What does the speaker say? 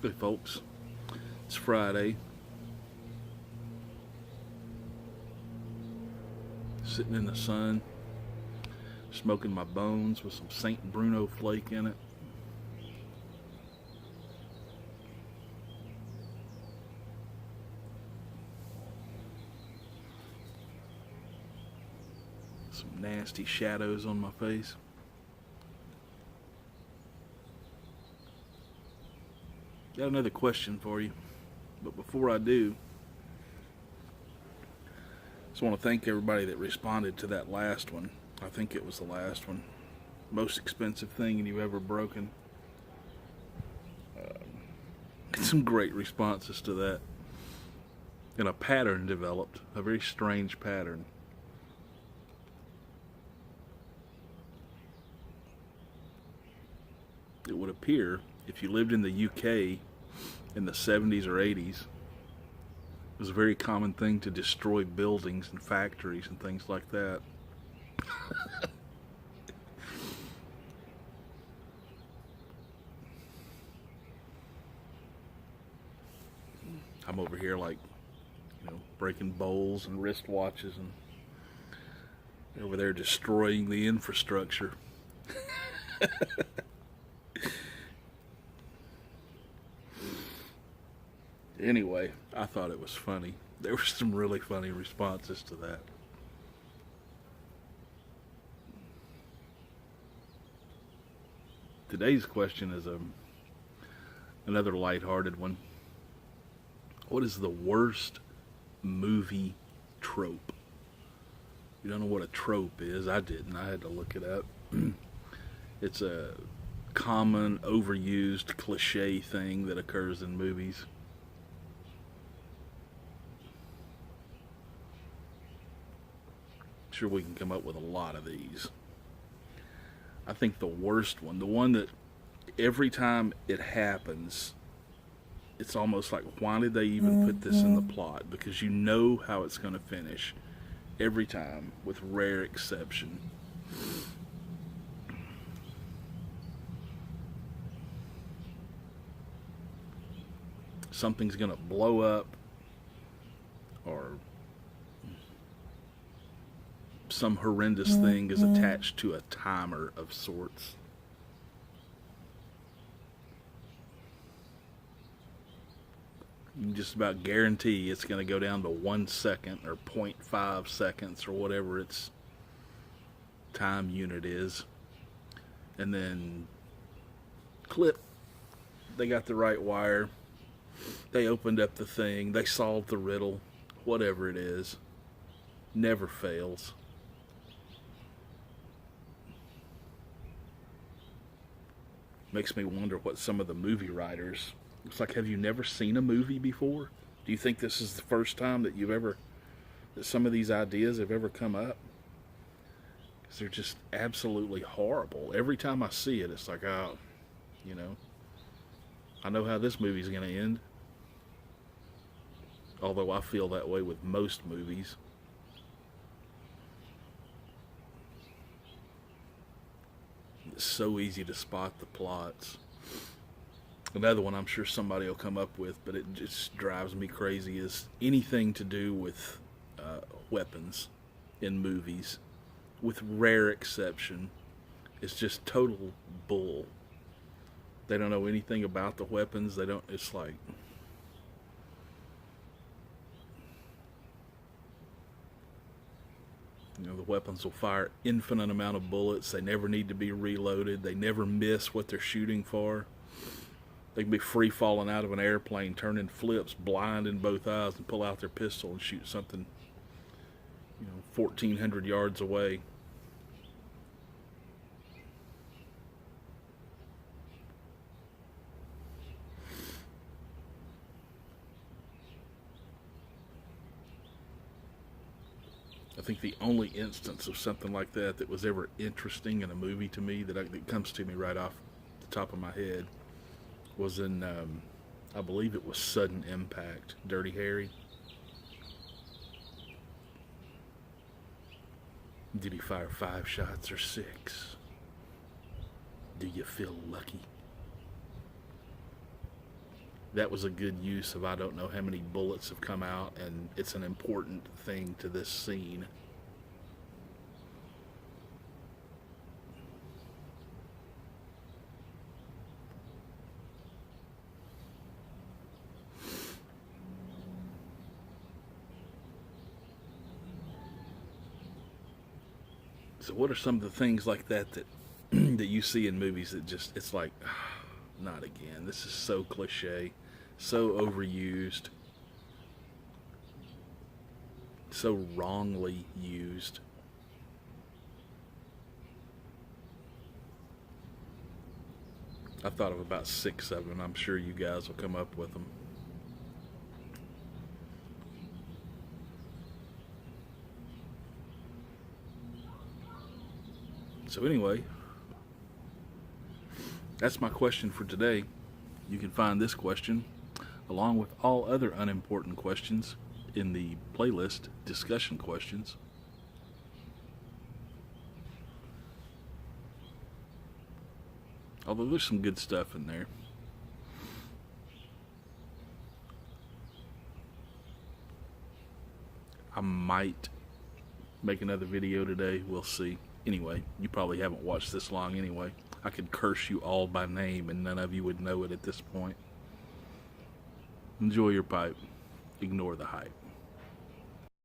Hey folks, it's Friday. Sitting in the sun, smoking my bones with some St. Bruno flake in it. Some nasty shadows on my face. Got another question for you, but before I do, just want to thank everybody that responded to that last one. I think it was the last one. Most expensive thing you've ever broken. Some great responses to that. And a pattern developed, a very strange pattern. It would appear if you lived in the UK in the 70s or 80s, it was a very common thing to destroy buildings and factories and things like that. I'm over here like, breaking bowls and wristwatches, and over there destroying the infrastructure. Anyway, I thought it was funny. There were some really funny responses to that. Today's question is another lighthearted one. What is the worst movie trope? You don't know what a trope is? I didn't. I had to look it up. It's a common, overused, cliche thing that occurs in movies. Sure, we can come up with a lot of these. I think the worst one, the one that every time it happens, it's almost like, why did they even put this in the plot? Because you know how it's going to finish every time, with rare exception. Something's going to blow up, or some horrendous thing is attached to a timer of sorts. You can just about guarantee it's going to go down to 1 second or 0.5 seconds or whatever its time unit is. And then clip, they got the right wire. They opened up the thing. They solved the riddle. Whatever it is. Never fails. Makes me wonder what some of the movie writers, it's like, have you never seen a movie before? Do you think this is the first time that that some of these ideas have ever come up? Because they're just absolutely horrible. Every time I see it, it's like, oh, I know how this movie's going to end. Although I feel that way with most movies. It's so easy to spot the plots. Another one I'm sure somebody will come up with, but it just drives me crazy, is anything to do with weapons in movies, with rare exception. It's just total bull. They don't know anything about the weapons. It's like, the weapons will fire infinite amount of bullets. They never need to be reloaded. They never miss what they're shooting for. They can be free falling out of an airplane, turning flips, blind in both eyes, and pull out their pistol and shoot something, 1,400 yards away. I think the only instance of something like that was ever interesting in a movie to me that comes to me right off the top of my head was in, I believe it was Sudden Impact, Dirty Harry. Did he fire 5 shots or 6? Do you feel lucky? that was a good use of I don't know how many bullets have come out, and it's an important thing to this scene. So what are some of the things like that that you see in movies that just, it's like, not again. This is so cliche, so overused, so wrongly used. I thought of about 6 of them. I'm sure you guys will come up with them. So anyway, that's my question for today. You can find this question, along with all other unimportant questions, in the playlist discussion questions. Although there's some good stuff in there. I might make another video today. We'll see. Anyway, you probably haven't watched this long anyway. I could curse you all by name and none of you would know it at this point. Enjoy your pipe. Ignore the hype.